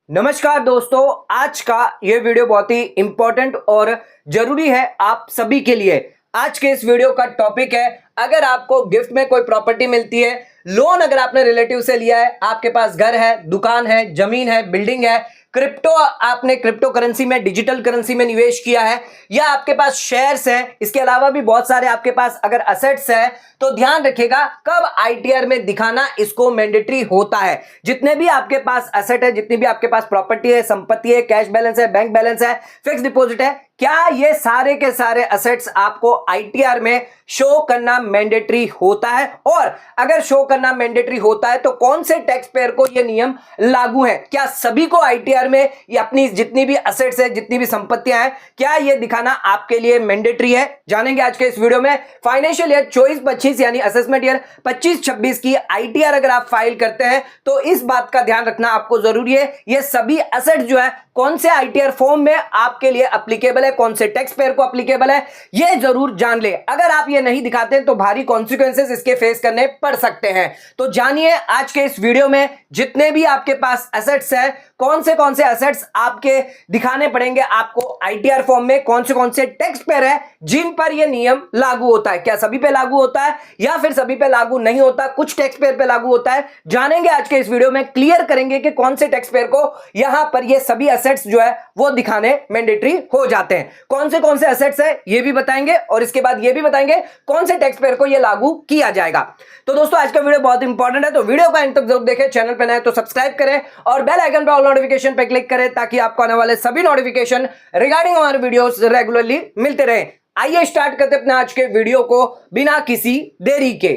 नमस्कार दोस्तों, आज का ये वीडियो बहुत ही इंपॉर्टेंट और जरूरी है आप सभी के लिए। आज के इस वीडियो का टॉपिक है, अगर आपको गिफ्ट में कोई प्रॉपर्टी मिलती है, लोन अगर आपने रिलेटिव से लिया है, आपके पास घर है, दुकान है, जमीन है, बिल्डिंग है, क्रिप्टो आपने क्रिप्टो करेंसी में, डिजिटल करेंसी में निवेश किया है, या आपके पास शेयर्स हैं, इसके अलावा भी बहुत सारे आपके पास अगर असेट्स हैं, तो ध्यान रखिएगा कब आईटीआर में दिखाना इसको मैंडेटरी होता है। जितने भी आपके पास असेट है, जितनी भी आपके पास प्रॉपर्टी है, संपत्ति है, कैश बैलेंस है, बैंक बैलेंस है, फिक्स डिपॉजिट है, क्या ये सारे के सारे असेट्स आपको आईटीआर में शो करना मैंडेटरी होता है? और अगर शो करना मैंडेटरी होता है तो कौन से टैक्स पेयर को ये नियम लागू है? क्या सभी को आईटीआर में ये अपनी जितनी भी असेट्स है, जितनी भी संपत्तियां हैं, क्या ये दिखाना आपके लिए मैंडेटरी है? जानेंगे आज के इस वीडियो में। फाइनेंशियल ईयर 24-25 यानी असेसमेंट ईयर 25-26 की आईटीआर अगर आप फाइल करते हैं तो इस बात का ध्यान रखना आपको जरूरी है। ये सभी असेट जो है कौन से आईटीआर फॉर्म में आपके लिए एप्लीकेबल है, कौन से टैक्स पेयर को एप्लीकेबल है, ये जरूर जान ले। अगर आप ये नहीं दिखाते तो भारी कॉन्सिक्वेंसेस इसके फेस करने पड़ सकते हैं। तो जानिए आज के इस वीडियो में जितने भी आपके पास असेट्स हैं, कौन से असेट्स आपके दिखाने पड़ेंगे आपको आईटीआर फॉर्म में, कौन से टैक्स पेयर है जिन पर यह नियम लागू होता है। क्या सभी पे लागू होता है या फिर सभी पे लागू नहीं होता, कुछ टैक्स पेयर पे लागू होता है, जानेंगे आज के इस वीडियो में। क्लियर करेंगे कि कौन से टैक्स पेयर को यहां पर ये सभी असेट्स जो है वो दिखाने मैंडेटरी हो जाते हैं। कौन से असेट्स है ये भी बताएंगे और इसके बाद ये भी बताएंगे कौन से टैक्स पेयर को ये लागू किया जाएगा। तो दोस्तों आज का वीडियो बहुत इंपॉर्टेंट है, तो वीडियो को अंत तक जरूर देखें। चैनल पर नए तो सब्सक्राइब करें और बेल आइकन पर ऑल नोटिफिकेशन पे क्लिक करें ताकि आपको आने वाले सभी नोटिफिकेशन रिगार्डिंग हमारे वीडियोस रेगुलरली मिलते रहे। आइए स्टार्ट करते अपने आज के वीडियो को बिना किसी देरी के।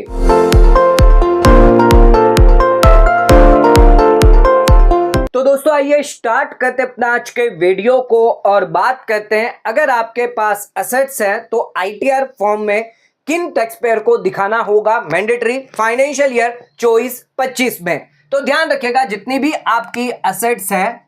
तो दोस्तों आइए स्टार्ट करते अपना आज के वीडियो को और बात करते हैं, अगर आपके पास असेट्स हैं तो आईटीआर फॉर्म में किन टैक्स पेयर को दिखाना होगा मैंडेटरी फाइनेंशियल ईयर 24-25 में। तो ध्यान रखिएगा जितनी भी आपकी असेट्स हैं,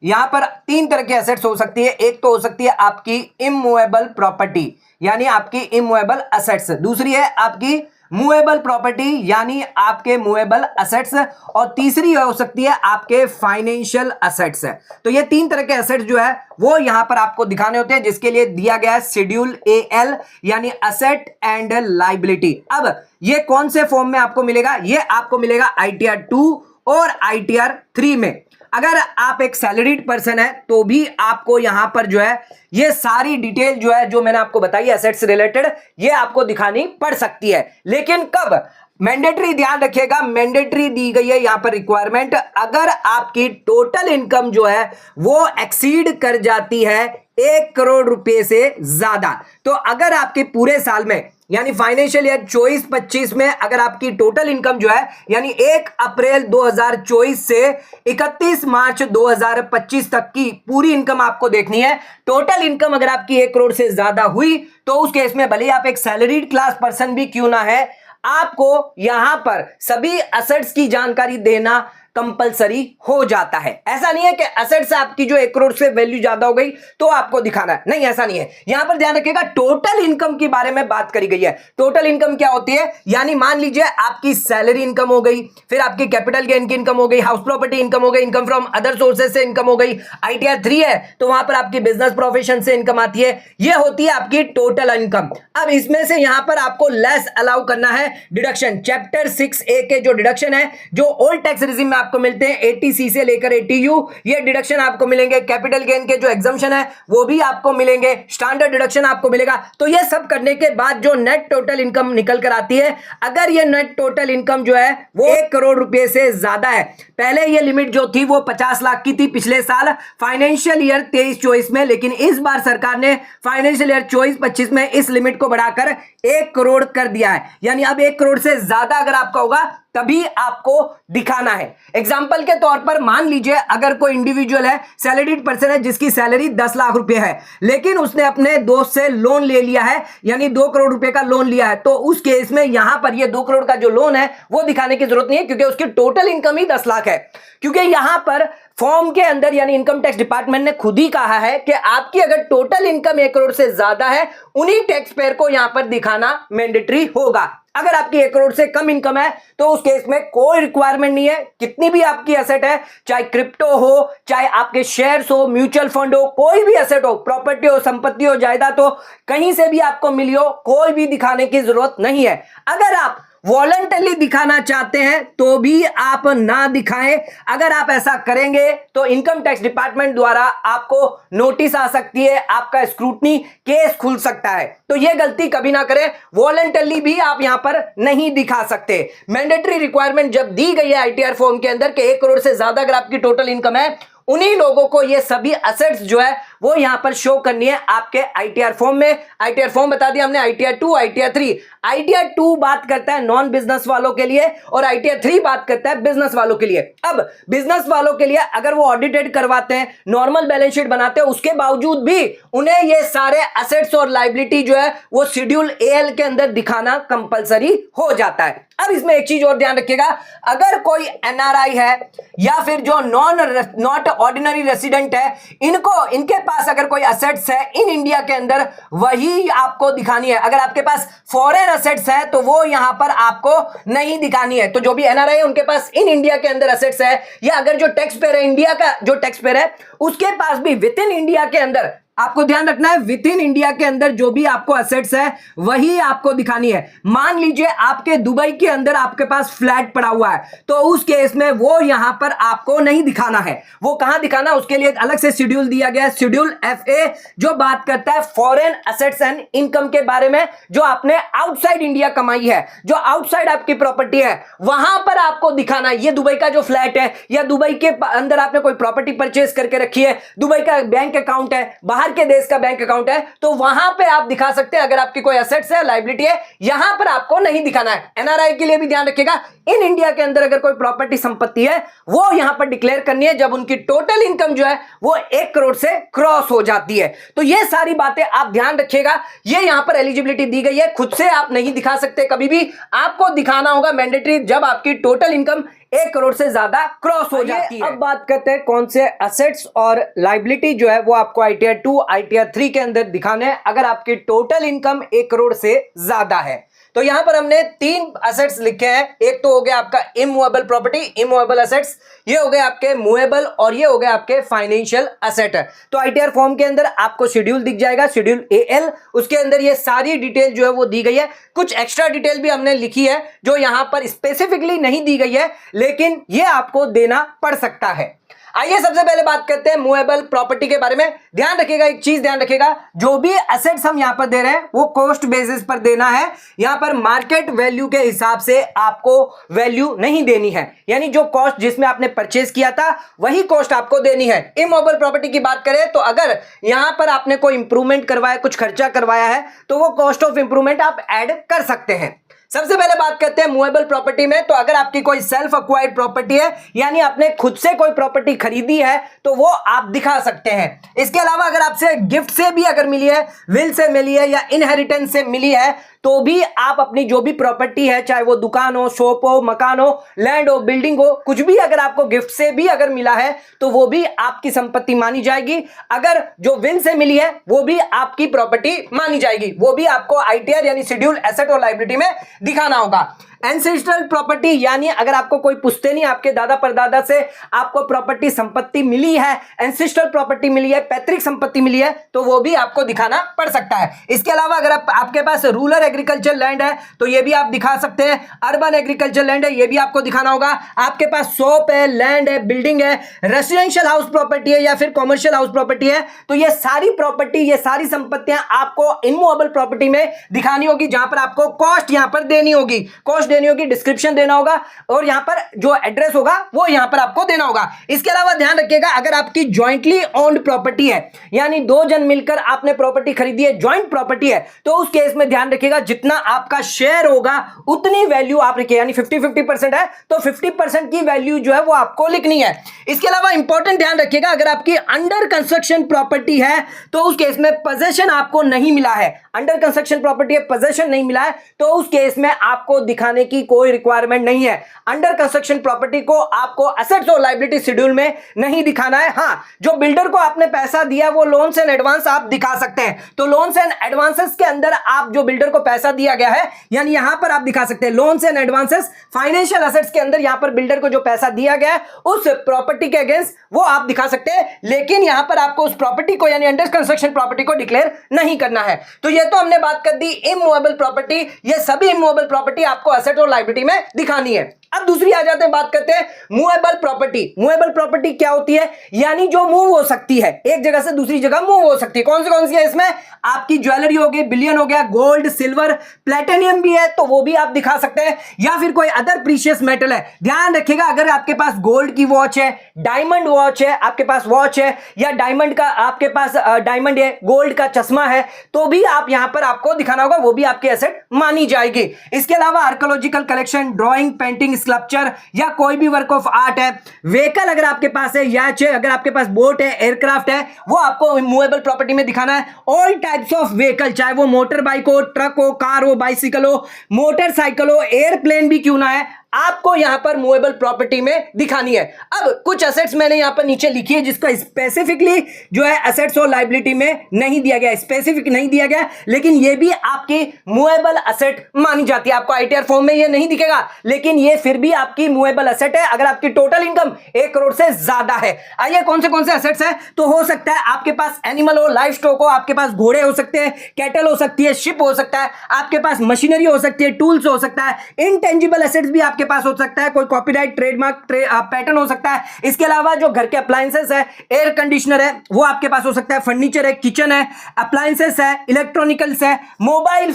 यहां पर तीन तरह की असेट्स हो सकती है। एक तो हो सकती है आपकी इमूवेबल प्रॉपर्टी यानी आपकी इमूवेबल असेट्स, दूसरी है आपकी मूवेबल प्रॉपर्टी यानी आपके मूवेबल असेट्स, और तीसरी हो सकती है आपके फाइनेंशियल असेट्स। तो ये तीन तरह के असेट्स जो है वो यहां पर आपको दिखाने होते हैं, जिसके लिए दिया गया है शेड्यूल AL यानी असेट एंड लायबिलिटी। अब ये कौन से फॉर्म में आपको मिलेगा? ये आपको मिलेगा ITR 2 और ITR 3 में। अगर आप एक सैलरीड पर्सन है तो भी आपको यहां पर जो है ये सारी डिटेल जो है जो मैंने आपको बताई एसेट्स रिलेटेड, ये आपको दिखानी पड़ सकती है। लेकिन कब मैंडेटरी? ध्यान रखिएगा मैंडेटरी दी गई है यहां पर रिक्वायरमेंट, अगर आपकी टोटल इनकम जो है वो एक्सीड कर जाती है 1 करोड़ रुपए से ज्यादा। तो अगर आपके पूरे साल में यानी फाइनेंशियल ईयर 24-25 में अगर आपकी टोटल इनकम जो है यानी 1 अप्रैल 2024 से 31 मार्च 2025 तक की पूरी इनकम आपको देखनी है। टोटल इनकम अगर आपकी 1 करोड़ से ज्यादा हुई तो उस केस में भले आप एक सैलरीड क्लास पर्सन भी क्यों ना है, आपको यहां पर सभी असेट्स की जानकारी देना कंपलसरी हो जाता है। ऐसा नहीं है कि असेट्स आपकी जो 1 करोड़ से वैल्यू ज्यादा हो गई तो आपको दिखाना है, नहीं ऐसा नहीं है। यहां पर ध्यान रखिएगा टोटल इनकम के बारे में बात करी गई है। टोटल इनकम क्या होती है? यानी मान लीजिए आपकी सैलरी इनकम हो गई, फिर आपकी कैपिटल गेन की इनकम हो गई, हाउस प्रॉपर्टी इनकम हो गई, इनकम फ्रॉम अदर सोर्सेज से इनकम हो गई। ITR 3 है तो वहां पर आपकी बिजनेस प्रोफेशन से इनकम आती है, यह होती है आपकी टोटल इनकम। अब इसमें से यहां पर आपको लेस अलाउ करना है डिडक्शन। चैप्टर 6A के जो डिडक्शन है जो ओल्ड टैक्स रिजिम में आपको मिलते हैं 80C से लेकर 80U, ये डिडक्शन आपको मिलेंगे। कैपिटल गेन के जो एग्जम्पशन है वो भी आपको मिलेंगे, स्टैंडर्ड डिडक्शन आपको मिलेगा। तो ये सब करने के बाद जो नेट टोटल इनकम निकल कर आती है, अगर ये नेट टोटल इनकम जो है वो 1 करोड़ रुपए से ज्यादा है, पहले ये लिमिट जो थी वो 50 लाख की थी पिछले साल फाइनेंशियल ईयर 23-24 में, लेकिन इस बार सरकार ने फाइनेंशियल ईयर 24-25 में इस लिमिट को बढ़ाकर 1 करोड़ कर दिया है। यानी अब 1 करोड़ से ज्यादा अगर आपका होगा तभी आपको दिखाना है। एग्जाम्पल के तौर पर मान लीजिए अगर कोई इंडिविजुअल है, सैलरीड पर्सन है, जिसकी सैलरी 10 लाख रुपए है, लेकिन उसने अपने दोस्त से लोन ले लिया है यानी 2 करोड़ रुपए का लोन लिया है, तो उस केस में यहां पर ये 2 करोड़ का जो लोन है वो दिखाने की जरूरत नहीं है, क्योंकि उसकी टोटल इनकम ही 10 लाख है। क्योंकि यहां पर फॉर्म के अंदर यानी इनकम टैक्स डिपार्टमेंट ने खुद ही कहा है कि आपकी अगर टोटल इनकम 1 करोड़ से ज्यादा है, उन्हीं टैक्स पेयर को यहां पर दिखाना मैंडेटरी होगा। अगर आपकी 1 करोड़ से कम इनकम है तो उस केस में कोई रिक्वायरमेंट नहीं है। कितनी भी आपकी एसेट है, चाहे क्रिप्टो हो, चाहे आपके शेयर्स हो, म्यूचुअल फंड हो, कोई भी एसेट हो, प्रॉपर्टी हो, संपत्ति हो, जायदाद हो, कहीं से भी आपको मिली हो, कोई भी दिखाने की जरूरत नहीं है। अगर आप वॉलंटरली दिखाना चाहते हैं तो भी आप ना दिखाएं। अगर आप ऐसा करेंगे तो इनकम टैक्स डिपार्टमेंट द्वारा आपको नोटिस आ सकती है, आपका स्क्रूटनी केस खुल सकता है। तो यह गलती कभी ना करें, वॉलंटरली भी आप यहां पर नहीं दिखा सकते। मैंडेटरी रिक्वायरमेंट जब दी गई है आईटीआर फॉर्म के अंदर कि 1 करोड़ से ज्यादा अगर आपकी टोटल इनकम है, उन्हीं लोगों को ये सभी असेट्स जो है वो यहां पर शो करनी है आपके आईटीआर फॉर्म में। आईटीआर फॉर्म बता दिया हमने, आईटीआर 2, आईटीआर 3। आईटीआर 2 बात करता है नॉन बिजनेस वालों के लिए और आईटीआर 3 बात करता है बिजनेस वालों के लिए। अब बिजनेस वालों के लिए अगर वो ऑडिटेड करवाते हैं, नॉर्मल बैलेंस शीट बनाते हैं, उसके बावजूद भी उन्हें ये सारे असेट्स और लायबिलिटी जो है वो शेड्यूल एएल के अंदर दिखाना कंपलसरी हो जाता है। अब इसमें एक चीज और ध्यान रखिएगा, अगर कोई एनआरआई है या फिर जो नॉट ऑर्डिनरी रेसिडेंट है, इनके पास अगर कोई असेट्स है इन इंडिया के अंदर, वही आपको दिखानी है। अगर आपके पास फॉरेन असेट्स है तो वो यहां पर आपको नहीं दिखानी है। तो जो भी एनआरआई है उनके पास इन इंडिया के अंदर असेट्स है, या अगर जो टैक्स पेयर है, इंडिया का जो टैक्स पेयर है उसके पास भी विद इन इंडिया के अंदर, आपको ध्यान रखना है, विद इन इंडिया के अंदर जो भी आपको असेट्स है वही आपको दिखानी है। मान लीजिए आपके दुबई के अंदर आपके पास फ्लैट पड़ा हुआ है, तो उस केस में वो यहां पर आपको नहीं दिखाना है। वो कहां दिखाना, उसके लिए अलग से शेड्यूल दिया गया है, शेड्यूल FA, जो बात करता है फॉरेन असेट्स एंड इनकम के बारे में, जो आपने आउटसाइड इंडिया कमाई है, जो आउटसाइड आपकी प्रॉपर्टी है, वहां पर आपको दिखाना है। ये दुबई का जो फ्लैट है या दुबई के अंदर आपने कोई प्रॉपर्टी परचेज करके रखी है, दुबई का बैंक अकाउंट है, बाहर के देश का बैंक अकाउंट है, तो वहां पे आप दिखा सकते हैं। अगर आपकी कोई एसेट्स है, लायबिलिटी है, यहां पर आपको नहीं दिखाना है। एनआरआई के लिए भी ध्यान रखिएगा, इन इंडिया के अंदर अगर कोई प्रॉपर्टी संपत्ति है वो यहां पर डिक्लेयर करनी है जब उनकी टोटल इनकम जो है वो 1 करोड़ से क्रॉस हो जाती है। तो ये सारी बातें आप ध्यान रखिएगा। ये यहां पर एलिजिबिलिटी दी गई है, खुद से आप नहीं दिखा सकते, कभी भी आपको दिखाना होगा मैंडेटरी जब आपकी टोटल इनकम 1 करोड़ से ज्यादा क्रॉस हो जाती है। अब बात करते हैं कौन से असेट्स और लायबिलिटी जो है वो आपको आईटीआर 2, आईटीआर 3 के अंदर दिखाने हैं अगर आपकी टोटल इनकम 1 करोड़ से ज्यादा है। तो यहां पर हमने 3 असेट्स लिखे हैं। एक तो हो गया आपका इमूवेबल प्रॉपर्टी, इमूवेबल असेट्स, ये हो गए आपके मूवेबल, और ये हो गए आपके फाइनेंशियल असेट। तो आईटीआर फॉर्म के अंदर आपको शेड्यूल दिख जाएगा, शेड्यूल AL, उसके अंदर ये सारी डिटेल जो है वो दी गई है। कुछ एक्स्ट्रा डिटेल भी हमने लिखी है जो यहां पर स्पेसिफिकली नहीं दी गई है, लेकिन ये आपको देना पड़ सकता है। आइए सबसे पहले बात करते हैं मूवेबल प्रॉपर्टी के बारे में। ध्यान रखिएगा, एक चीज ध्यान रखिएगा, जो भी एसेट्स हम यहां पर दे रहे हैं वो कॉस्ट बेसिस पर देना है। यहां पर मार्केट वैल्यू के हिसाब से आपको वैल्यू नहीं देनी है, यानी जो कॉस्ट जिसमें आपने परचेज किया था वही कॉस्ट आपको देनी है। इमूवेबल प्रॉपर्टी की बात करें तो अगर यहां पर आपने कोई इंप्रूवमेंट करवाया, कुछ खर्चा करवाया है, तो वो कॉस्ट ऑफ इंप्रूवमेंट आप ऐड कर सकते हैं। सबसे पहले बात करते हैं मूवेबल प्रॉपर्टी में। तो अगर आपकी कोई सेल्फ एक्वायर्ड प्रॉपर्टी है, यानी आपने खुद से कोई प्रॉपर्टी खरीदी है, तो वो आप दिखा सकते हैं। इसके अलावा अगर आपसे गिफ्ट से भी अगर मिली है, विल से मिली है या इनहेरिटेंस से मिली है, तो भी आप अपनी जो भी प्रॉपर्टी है, चाहे वो दुकान हो, शॉप हो, मकान हो, लैंड हो, बिल्डिंग हो, कुछ भी अगर आपको गिफ्ट से भी अगर मिला है तो वो भी आपकी संपत्ति मानी जाएगी। अगर जो विल से मिली है वो भी आपकी प्रॉपर्टी मानी जाएगी, वो भी आपको आईटीआर यानी शेड्यूल एसेट और लायबिलिटी में दिखाना होगा। एंसेस्ट्रल प्रॉपर्टी, यानी अगर आपको कोई पुश्तैनी आपके दादा परदादा से आपको प्रॉपर्टी संपत्ति मिली है, एंसेस्ट्रल प्रॉपर्टी मिली है, पैतृक संपत्ति मिली है, तो वो भी आपको दिखाना पड़ सकता है। इसके अलावा अगर आपके पास रूरल एग्रीकल्चर लैंड है तो ये भी आप दिखा सकते हैं। अर्बन एग्रीकल्चर लैंड है, ये भी आपको दिखाना होगा। आपके पास शॉप है, लैंड है, बिल्डिंग है, रेसिडेंशियल हाउस प्रॉपर्टी है या फिर कॉमर्शियल हाउस प्रॉपर्टी है, तो ये सारी प्रॉपर्टी, ये सारी संपत्तियां आपको इमूवेबल प्रॉपर्टी में दिखानी होगी, जहां पर आपको कॉस्ट यहां पर देनी होगी, कॉस्ट देनी होगी, डिस्क्रिप्शन देना होगा, और यहां पर जो एड्रेस होगा वो यहां पर आपको देना होगा। इसके अलावा ध्यान रखिएगा, अगर आपकी जॉइंटली ओन्ड प्रॉपर्टी है, यानी 2 जन मिलकर आपने प्रॉपर्टी खरीदी है, जॉइंट प्रॉपर्टी है, तो उस केस में ध्यान रखिएगा जितना आपका शेयर होगा उतनी वैल्यू आप रखिए, यानी 50-50% है तो 50% की वैल्यू जो है वो आपको लिखनी है। इसके अलावा इंपॉर्टेंट ध्यान रखिएगा, अगर आपकी अंडर कंस्ट्रक्शन प्रॉपर्टी है तो उस केस में पोजेशन आपको नहीं मिला है, अंडर कंस्ट्रक्शन प्रॉपर्टी है, पोजेशन नहीं मिला है, तो उस केस में आपको दिखाने दिखाने की कोई रिक्वायरमेंट नहीं है। अंडर कंस्ट्रक्शन प्रॉपर्टी को आपको एसेट्स और लायबिलिटी शेड्यूल में नहीं दिखाना है। हाँ, जो बिल्डर को आपने पैसा दिया वो लोन्स एंड एडवांस आप दिखा सकते हैं। तो लोन्स एंड एडवांसेस के अंदर आप जो बिल्डर को पैसा दिया गया है, यानी यहां पर आप दिखा सकते हैं loans and advances financial assets के अंदर, यहां पर बिल्डर को जो पैसा दिया गया है उस प्रॉपर्टी के अगेंस्ट वो आप दिखा सकते हैं, लेकिन यहां पर आपको उस प्रॉपर्टी को यानी अंडर कंस्ट्रक्शन प्रॉपर्टी को डिक्लेयर नहीं करना है। तो ये तो हमने बात कर दी इमूवेबल प्रॉपर्टी। ये सभी इमूवेबल प्रॉपर्टी आपको एसेट और लायबिलिटी में दिखानी है। अब दूसरी आ जाते हैं, बात करते हैं मूवेबल प्रॉपर्टी। मूवेबल प्रॉपर्टी क्या होती है? यानी जो मूव हो सकती है, एक जगह से दूसरी जगह मूव हो सकती है। कौन सी है इसमें? आपकी ज्वेलरी हो गई, बिलियन हो गया, गोल्ड, सिल्वर, प्लेटिनियम भी है तो वो भी आप दिखा सकते हैं, या फिर कोई अदर प्रीशियस मेटल है। ध्यान रखिएगा, अगर आपके पास गोल्ड की वॉच है, डायमंड वॉच है, आपके पास वॉच है, या डायमंड का आपके पास डायमंड है, गोल्ड का चश्मा है, तो भी आप यहां पर आपको दिखाना होगा, वो भी आपकी एसेट मानी जाएगी। इसके अलावा archaeological collection, drawing, painting, sculpture या कोई भी वर्क ऑफ आर्ट है। व्हीकल अगर आपके पास है, याच है, अगर आपके पास बोट है, एयरक्राफ्ट है, वो आपको मूवेबल प्रॉपर्टी में दिखाना है। ऑल टाइप्स ऑफ व्हीकल, चाहे वो मोटर बाइक हो, ट्रक हो, कार हो, बाइसिकल हो, मोटरसाइकिल हो, एयरप्लेन भी क्यों ना है, आपको यहां पर मूवेबल प्रॉपर्टी में दिखानी है। अब कुछ एसेट्स मैंने यहां पर नीचे लिखी है जिसका स्पेसिफिकली जो है एसेट्स और लायबिलिटी में नहीं दिया गया, स्पेसिफिक नहीं दिया गया, लेकिन ये भी आपकी मूवेबल एसेट मानी जाती है। आपको आईटीआर फॉर्म में ये नहीं दिखेगा, लेकिन ये फिर भी आपकी मूवेबल एसेट है अगर आपकी टोटल इनकम 1 करोड़ से ज्यादा है। आइए कौन से एसेट्स है? तो हो सकता है आपके पास एनिमल हो, लाइफ स्टॉक हो, आपके पास घोड़े हो सकते हैं, कैटल हो सकती है, शिप हो सकता है, आपके पास मशीनरी हो सकती है, टूल्स हो सकता है, इनटेंजिबल एसेट्स भी आपके पास हो सकता है, कोई कॉपीराइट, ट्रेडमार्क, पैटर्न हो सकता है। इसके अलावा जो घर के अप्लायंसेस है, एयर कंडीशनर है, वो आपके पास हो सकता है, फर्नीचर है, किचन है, अप्लायंसेस है, इलेक्ट्रॉनिकल्स है, मोबाइल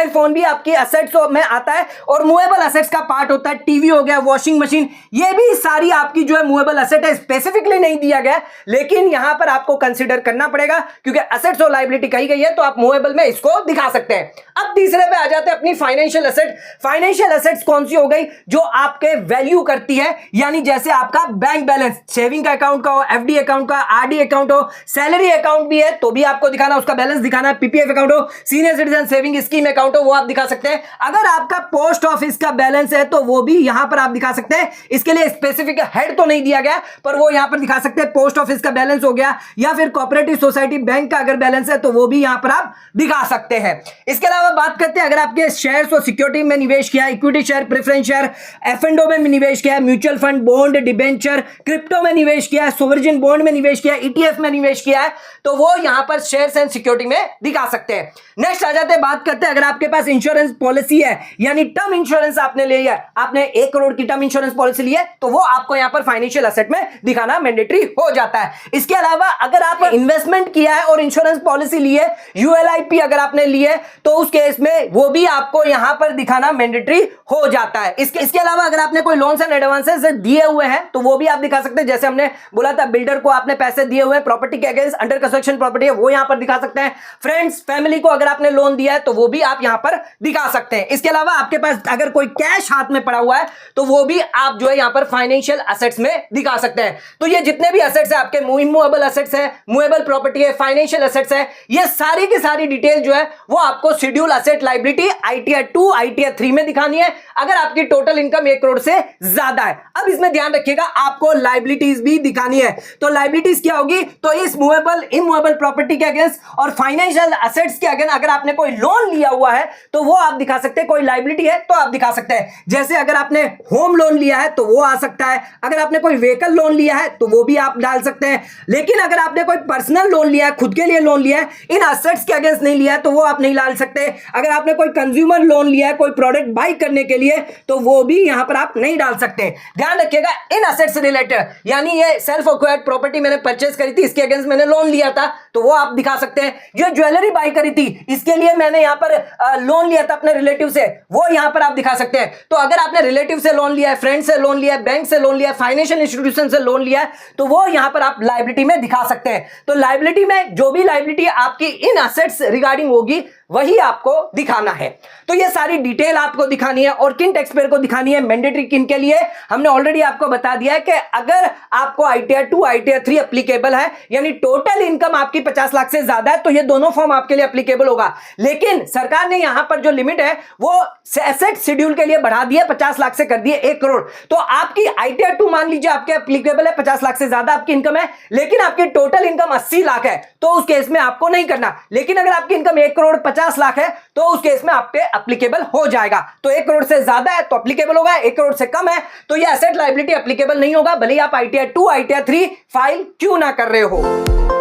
फोन भी आपकी एसेट्स में आता है और मूवेबल एसेट्स का पार्ट होता है। टीवी हो गया, वॉशिंग मशीन, ये भी सारी आपकी जो है मूवेबल एसेट है। स्पेसिफिकली नहीं दिया गया, लेकिन यहां पर आपको कंसीडर करना पड़ेगा क्योंकि एसेट्स और लायबिलिटी कही गई है, तो आप मूवेबल में इसको दिखा सकते हैं। अब तीसरे पे आ जाते हैं अपनी फाइनेंशियल एसेट। फाइनेंशियल एसेट्स कौन सी हो गई? जो आपके वैल्यू करती है, यानी जैसे आपका बैंक बैलेंस, सेविंग का अकाउंट का हो, एफडी अकाउंट का, आरडी अकाउंट हो, सैलरी अकाउंट भी है तो भी आपको दिखाना, उसका बैलेंस दिखाना है। पीपीएफ अकाउंट हो, senior citizen saving scheme account हो, वो आप दिखा सकते हैं। अगर आपका पोस्ट ऑफिस का बैलेंस है तो वो भी यहां पर आप दिखा सकते हैं। इसके लिए स्पेसिफिक हेड तो नहीं दिया गया, पर वो यहां पर दिखा सकते हैं। पोस्ट ऑफिस का बैलेंस हो गया, या फिर कोऑपरेटिव सोसाइटी बैंक का अगर बैलेंस है तो वो भी यहां पर आप दिखा सकते हैं। इसके अलावा बात करते हैं, अगर आपके शेयर्स और सिक्योरिटी में निवेश किया, इक्विटी शेयर, प्रेफरेंस शेयर, एफएनडो में निवेश किया है, mutual fund, bond, debenture, crypto में निवेश किया है, सोवरेन बॉन्ड में निवेश किया है, ईटीएफ में निवेश किया है, तो वो यहां पर शेयर्स एंड सिक्योरिटी में दिखा सकते हैं। नेक्स्ट आ जाते हैं, बात करते हैं, अगर आपके पास इंश्योरेंस पॉलिसी है, यानी टर्म इंश्योरेंस आपने ले लिया, आपने 1 करोड़ की टर्म इंश्योरेंस पॉलिसी ली है, तो वो आपको यहां पर फाइनेंशियल एसेट में दिखाना मैंडेटरी हो जाता है। इसके अलावा अगर आप इन्वेस्टमेंट किया है और इंश्योरेंस पॉलिसी ली है, यूएलआईपी अगर आपने ली है, तो उस केस में वो भी आपको यहां पर दिखाना मैंडेटरी हो जाता है। इसके अलावा अगर आपने कोई लोन्स एंड एडवांसेस दिए हुए हैं तो वो भी आप दिखा सकते हैं। जैसे हमने बोला था, बिल्डर को आपने पैसे दिए हुए हैं, प्रॉपर्टी के अगेंस्ट अंडर कंस्ट्रक्शन प्रॉपर्टी है, वो यहां पर दिखा सकते हैं। फ्रेंड्स, फैमिली को अगर आपने लोन दिया है तो वो भी आप यहां पर दिखा सकते हैं। इसके अलावा आपके पास अगर कोई कैश हाथ में पड़ा हुआ है तो वो भी आप जो है यहां पर फाइनेंशियल एसेट्स में दिखा सकते हैं। तो ये जितने भी एसेट्स है आपके, इमूवेबल एसेट्स है, मूवेबल प्रॉपर्टी है, फाइनेंशियल एसेट्स है, ये सारी की सारी डिटेल जो है वो आपको schedule asset liability ITR 2, ITR 3 में दिखानी है अगर आपकी टोटल इनकम 1 करोड़ से ज्यादा है। अब इसमें ध्यान रखिएगा, आपको लायबिलिटीज भी दिखानी है। तो लायबिलिटीज क्या होगी? तो इस मूवेबल, इमूवेबल प्रॉपर्टी के अगेंस्ट और फाइनेंशियल एसेट्स के अगेंस्ट अगर आपने कोई लोन लिया हुआ है तो वो आप दिखा सकते हैं। कोई लायबिलिटी है तो आप दिखा सकते हैं। जैसे अगर आपने होम लोन लिया है तो वो आ सकता है, अगर आपने कोई व्हीकल लोन लिया है तो वो भी आप डाल सकते हैं। लेकिन अगर आपने कोई पर्सनल लोन लिया है, खुद के लिए लोन लिया है, इन एसेट्स के अगेंस्ट नहीं लिया है तो वो आप नहीं डाल सकते। अगर आपने कोई कंज्यूमर लोन लिया है कोई प्रोडक्ट बाई करने के लिए तो वो भी यहां पर आप नहीं डाल सकते। ध्यान रखिएगा, इन एसेट्स से रिलेटेड, यानी ये सेल्फ एक्वायर्ड प्रॉपर्टी मैंने परचेस करी थी, इसके अगेंस्ट मैंने लोन लिया था तो वो आप दिखा सकते हैं। जो ज्वेलरी बाई करी थी, इसके लिए मैंने यहां पर लोन लिया था अपने रिलेटिव से, वो यहां पर आप दिखा सकते हैं। तो अगर आपने रिलेटिव से लोन लिया है, फ्रेंड से लोन लिया है, बैंक से लोन लिया है, फाइनेंशियल इंस्टीट्यूशन से लोन लिया है, तो वो यहां पर आप लायबिलिटी में दिखा सकते हैं। तो लायबिलिटी में जो भी लायबिलिटी आपकी इन एसेट्स रिगार्डिंग होगी वही आपको दिखाना है। तो ये सारी डिटेल आपको दिखानी है और किन टैक्स पेयर को दिखानी है, मैंडेटरी किन के लिए, हमने ऑलरेडी आपको बता दिया है कि अगर आपको ITR 2 ITR 3 एप्लीकेबल है, यानी टोटल इनकम आपकी 50 लाख से ज्यादा है, तो ये दोनों फॉर्म आपके लिए एप्लीकेबल होगा। लेकिन सरकार ने यहां पर जो लिमिट है वो एसेट शेड्यूल के लिए बढ़ा दिया, 50 लाख से कर दिए 1 करोड़। तो आपकी ITR 2 मान लीजिए आपके एप्लीकेबल है, 50 लाख से ज्यादा आपकी इनकम है, लेकिन आपकी टोटल इनकम 80 लाख है, तो उस केस में आपको नहीं करना। लेकिन अगर आपकी इनकम 1 करोड़ 50 लाख है तो उस केस में आपके एप्लीकेबल हो जाएगा। तो 1 करोड़ से ज्यादा है तो एप्लीकेबल होगा, 1 करोड़ से कम है तो ये एसेट लायबिलिटी एप्लीकेबल नहीं होगा, भले ही आप ITR 2 ITR 3 फाइल क्यों ना कर रहे हो।